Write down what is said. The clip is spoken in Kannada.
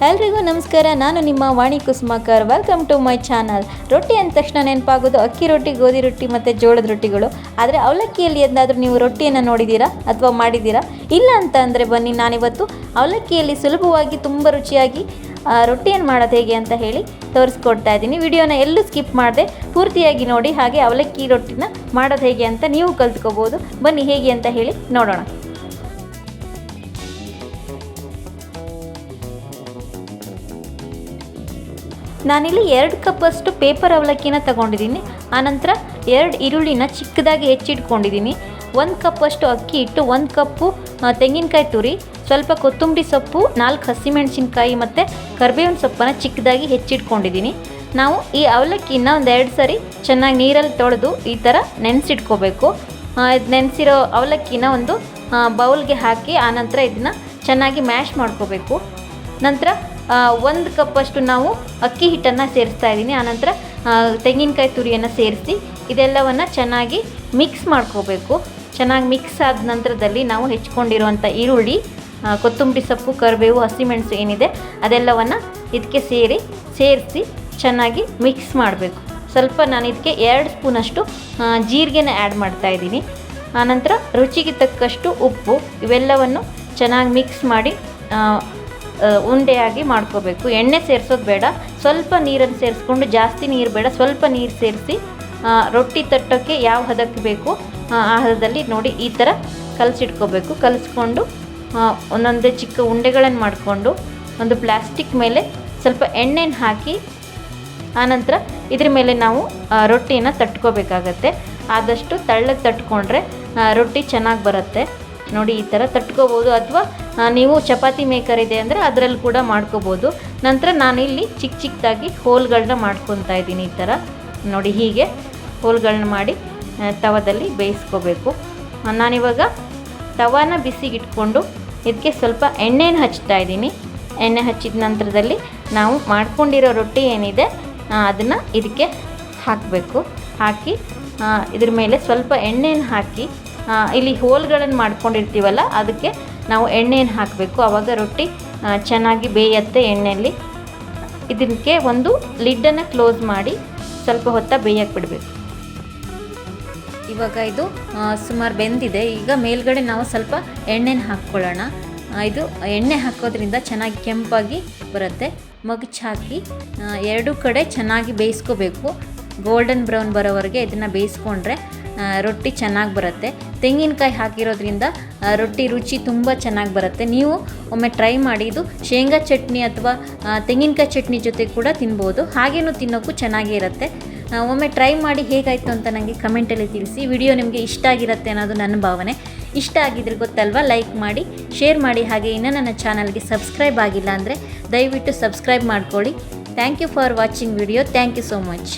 ಎಲ್ರಿಗೂ ನಮಸ್ಕಾರ. ನಾನು ನಿಮ್ಮ Vani Kusumakar. Welcome to my channel. ರೊಟ್ಟಿ ಅಂದ ತಕ್ಷಣ ನೆನಪಾಗೋದು ಅಕ್ಕಿ ರೊಟ್ಟಿ, ಗೋಧಿ ರೊಟ್ಟಿ ಮತ್ತು ಜೋಳದ ರೊಟ್ಟಿಗಳು. ಆದರೆ ಅವಲಕ್ಕಿಯಲ್ಲಿ ಎಂದಾದರೂ ನೀವು ರೊಟ್ಟಿಯನ್ನು ನೋಡಿದ್ದೀರಾ ಅಥವಾ ಮಾಡಿದ್ದೀರಾ? ಇಲ್ಲ ಅಂತ ಅಂದರೆ ಬನ್ನಿ, ನಾನಿವತ್ತು ಅವಲಕ್ಕಿಯಲ್ಲಿ ಸುಲಭವಾಗಿ ತುಂಬ ರುಚಿಯಾಗಿ ರೊಟ್ಟಿಯನ್ನು ಮಾಡೋದು ಹೇಗೆ ಅಂತ ಹೇಳಿ ತೋರಿಸ್ಕೊಡ್ತಾ ಇದ್ದೀನಿ. ವಿಡಿಯೋನ ಎಲ್ಲೂ ಸ್ಕಿಪ್ ಮಾಡದೆ ಪೂರ್ತಿಯಾಗಿ ನೋಡಿ. ಹಾಗೆ ಅವಲಕ್ಕಿ ರೊಟ್ಟಿನ ಮಾಡೋದು ಹೇಗೆ ಅಂತ ನೀವು ಕಲ್ತ್ಕೋಬೋದು. ಬನ್ನಿ ಹೇಗೆ ಅಂತ ಹೇಳಿ ನೋಡೋಣ. ನಾನಿಲ್ಲಿ 2 ಕಪ್ಪಷ್ಟು ಪೇಪರ್ ಅವಲಕ್ಕಿನ ತಗೊಂಡಿದ್ದೀನಿ. ಆನಂತರ 2 ಈರುಳ್ಳಿನ ಚಿಕ್ಕದಾಗಿ ಹೆಚ್ಚಿಟ್ಕೊಂಡಿದ್ದೀನಿ. 1 ಕಪ್ಪಷ್ಟು ಅಕ್ಕಿ ಹಿಟ್ಟು, 1 ಕಪ್ಪು ತೆಂಗಿನಕಾಯಿ ತುರಿ, ಸ್ವಲ್ಪ ಕೊತ್ತಂಬರಿ ಸೊಪ್ಪು, 4 ಹಸಿಮೆಣಸಿನ್ಕಾಯಿ ಮತ್ತು ಕರಿಬೇವಿನ ಸೊಪ್ಪನ್ನು ಚಿಕ್ಕದಾಗಿ ಹೆಚ್ಚಿಟ್ಕೊಂಡಿದ್ದೀನಿ. ನಾವು ಈ ಅವಲಕ್ಕಿನ ಒಂದು 2 ಸರಿ ಚೆನ್ನಾಗಿ ನೀರಲ್ಲಿ ತೊಳೆದು ಈ ಥರ ನೆನೆಸಿಟ್ಕೋಬೇಕು. ನೆನೆಸಿರೋ ಅವಲಕ್ಕಿನ ಒಂದು ಬೌಲ್ಗೆ ಹಾಕಿ ಆನಂತರ ಇದನ್ನು ಚೆನ್ನಾಗಿ ಮ್ಯಾಶ್ ಮಾಡ್ಕೋಬೇಕು. ನಂತರ 1 ಕಪ್ಪಷ್ಟು ನಾವು ಅಕ್ಕಿ ಹಿಟ್ಟನ್ನು ಸೇರಿಸ್ತಾ ಇದ್ದೀನಿ. ಆನಂತರ ತೆಂಗಿನಕಾಯಿ ತುರಿಯನ್ನು ಸೇರಿಸಿ ಇದೆಲ್ಲವನ್ನು ಚೆನ್ನಾಗಿ ಮಿಕ್ಸ್ ಮಾಡ್ಕೋಬೇಕು. ಚೆನ್ನಾಗಿ ಮಿಕ್ಸ್ ಆದ ನಂತರದಲ್ಲಿ ನಾವು ಹೆಚ್ಕೊಂಡಿರುವಂಥ ಈರುಳ್ಳಿ, ಕೊತ್ತಂಬರಿ ಸೊಪ್ಪು, ಕರಿಬೇವು, ಹಸಿಮೆಣಸು ಏನಿದೆ ಅದೆಲ್ಲವನ್ನು ಇದಕ್ಕೆ ಸೇರಿಸಿ ಚೆನ್ನಾಗಿ ಮಿಕ್ಸ್ ಮಾಡಬೇಕು. ಸ್ವಲ್ಪ ನಾನು ಇದಕ್ಕೆ 2 ಸ್ಪೂನಷ್ಟು ಜೀರಿಗೆನ ಆ್ಯಡ್ ಮಾಡ್ತಾಯಿದ್ದೀನಿ. ಆನಂತರ ರುಚಿಗೆ ತಕ್ಕಷ್ಟು ಉಪ್ಪು, ಇವೆಲ್ಲವನ್ನು ಚೆನ್ನಾಗಿ ಮಿಕ್ಸ್ ಮಾಡಿ ಉಂಡೆಯಾಗಿ ಮಾಡ್ಕೋಬೇಕು. ಎಣ್ಣೆ ಸೇರಿಸೋದು ಬೇಡ, ಸ್ವಲ್ಪ ನೀರನ್ನು ಸೇರಿಸ್ಕೊಂಡು, ಜಾಸ್ತಿ ನೀರು ಬೇಡ, ಸ್ವಲ್ಪ ನೀರು ಸೇರಿಸಿ ರೊಟ್ಟಿ ತಟ್ಟೋಕ್ಕೆ ಯಾವ ಹದಕ್ಕೆ ಬೇಕು ಆ ಹದದಲ್ಲಿ ನೋಡಿ ಈ ಥರ ಕಲಸಿಟ್ಕೋಬೇಕು. ಕಲಿಸ್ಕೊಂಡು ಒಂದೊಂದೇ ಚಿಕ್ಕ ಉಂಡೆಗಳನ್ನು ಮಾಡಿಕೊಂಡು ಒಂದು ಪ್ಲಾಸ್ಟಿಕ್ ಮೇಲೆ ಸ್ವಲ್ಪ ಎಣ್ಣೆನ ಹಾಕಿ ಆನಂತರ ಇದ್ರ ಮೇಲೆ ನಾವು ರೊಟ್ಟಿನ ತಟ್ಕೋಬೇಕಾಗತ್ತೆ. ಆದಷ್ಟು ತೆಳ್ಳಗೆ ತಟ್ಕೊಂಡ್ರೆ ರೊಟ್ಟಿ ಚೆನ್ನಾಗಿ ಬರುತ್ತೆ. ನೋಡಿ ಈ ಥರ ತಟ್ಕೋಬೋದು, ಅಥವಾ ನೀವು ಚಪಾತಿ ಮೇಕರ್ ಇದೆ ಅಂದರೆ ಅದರಲ್ಲಿ ಕೂಡ ಮಾಡ್ಕೋಬೋದು. ನಂತರ ನಾನಿಲ್ಲಿ ಚಿಕ್ಕದಾಗಿ ಹೋಲ್ಗಳನ್ನ ಮಾಡ್ಕೊತಾ ಇದ್ದೀನಿ. ಈ ಥರ ನೋಡಿ ಹೀಗೆ ಹೋಲ್ಗಳನ್ನ ಮಾಡಿ ತವದಲ್ಲಿ ಬೇಯಿಸ್ಕೋಬೇಕು. ನಾನಿವಾಗ ತವಾನ ಬಿಸಿಗಿಟ್ಕೊಂಡು ಇದಕ್ಕೆ ಸ್ವಲ್ಪ ಎಣ್ಣೆನ ಹಚ್ತಾ ಇದ್ದೀನಿ. ಎಣ್ಣೆ ಹಚ್ಚಿದ ನಂತರದಲ್ಲಿ ನಾವು ಮಾಡ್ಕೊಂಡಿರೋ ರೊಟ್ಟಿ ಏನಿದೆ ಅದನ್ನು ಇದಕ್ಕೆ ಹಾಕಬೇಕು. ಹಾಕಿ ಇದ್ರ ಮೇಲೆ ಸ್ವಲ್ಪ ಎಣ್ಣೆನ ಹಾಕಿ ಇಲ್ಲಿ ಹೋಲ್ಗಳನ್ನು ಮಾಡ್ಕೊಂಡಿರ್ತೀವಲ್ಲ ಅದಕ್ಕೆ ನಾವು ಎಣ್ಣೆಯನ್ನು ಹಾಕಬೇಕು. ಆವಾಗ ರೊಟ್ಟಿ ಚೆನ್ನಾಗಿ ಬೇಯುತ್ತೆ ಎಣ್ಣೆಯಲ್ಲಿ. ಇದಕ್ಕೆ ಒಂದು ಲಿಡ್ಡನ್ನು ಕ್ಲೋಸ್ ಮಾಡಿ ಸ್ವಲ್ಪ ಹೊತ್ತ ಬೇಯಕ್ಕೆ ಬಿಡಬೇಕು. ಇವಾಗ ಇದು ಸುಮಾರು ಬೆಂದಿದೆ. ಈಗ ಮೇಲ್ಗಡೆ ನಾವು ಸ್ವಲ್ಪ ಎಣ್ಣೆನ ಹಾಕ್ಕೊಳ್ಳೋಣ. ಇದು ಎಣ್ಣೆ ಹಾಕೋದ್ರಿಂದ ಚೆನ್ನಾಗಿ ಕೆಂಪಾಗಿ ಬರುತ್ತೆ. ಮಗುಚ್ ಹಾಕಿ 2 ಕಡೆ ಚೆನ್ನಾಗಿ ಬೇಯಿಸ್ಕೋಬೇಕು. ಗೋಲ್ಡನ್ ಬ್ರೌನ್ ಬರೋವರೆಗೆ ಇದನ್ನು ಬೇಯಿಸ್ಕೊಂಡ್ರೆ ರೊಟ್ಟಿ ಚೆನ್ನಾಗಿ ಬರುತ್ತೆ. ತೆಂಗಿನಕಾಯಿ ಹಾಕಿರೋದ್ರಿಂದ ರೊಟ್ಟಿ ರುಚಿ ತುಂಬ ಚೆನ್ನಾಗಿ ಬರುತ್ತೆ. ನೀವು ಒಮ್ಮೆ ಟ್ರೈ ಮಾಡಿ. ಇದು ಶೇಂಗಾ ಚಟ್ನಿ ಅಥವಾ ತೆಂಗಿನಕಾಯಿ ಚಟ್ನಿ ಜೊತೆ ಕೂಡ ತಿನ್ಬೋದು. ಹಾಗೇನೂ ತಿನ್ನೋಕ್ಕೂ ಚೆನ್ನಾಗೇ ಇರುತ್ತೆ. ಒಮ್ಮೆ ಟ್ರೈ ಮಾಡಿ ಹೇಗಾಯಿತು ಅಂತ ನನಗೆ ಕಮೆಂಟಲ್ಲಿ ತಿಳಿಸಿ. ವಿಡಿಯೋ ನಿಮಗೆ ಇಷ್ಟ ಆಗಿರುತ್ತೆ ಅನ್ನೋದು ನನ್ನ ಭಾವನೆ. ಇಷ್ಟ ಆಗಿದ್ರೆ ಗೊತ್ತಲ್ವ, ಲೈಕ್ ಮಾಡಿ, ಶೇರ್ ಮಾಡಿ. ಹಾಗೆ ಇನ್ನೂ ನನ್ನ ಚಾನಲ್ಗೆ ಸಬ್ಸ್ಕ್ರೈಬ್ ಆಗಿಲ್ಲ ಅಂದರೆ ದಯವಿಟ್ಟು ಸಬ್ಸ್ಕ್ರೈಬ್ ಮಾಡ್ಕೊಳ್ಳಿ. Thank you for watching video. Thank you so much.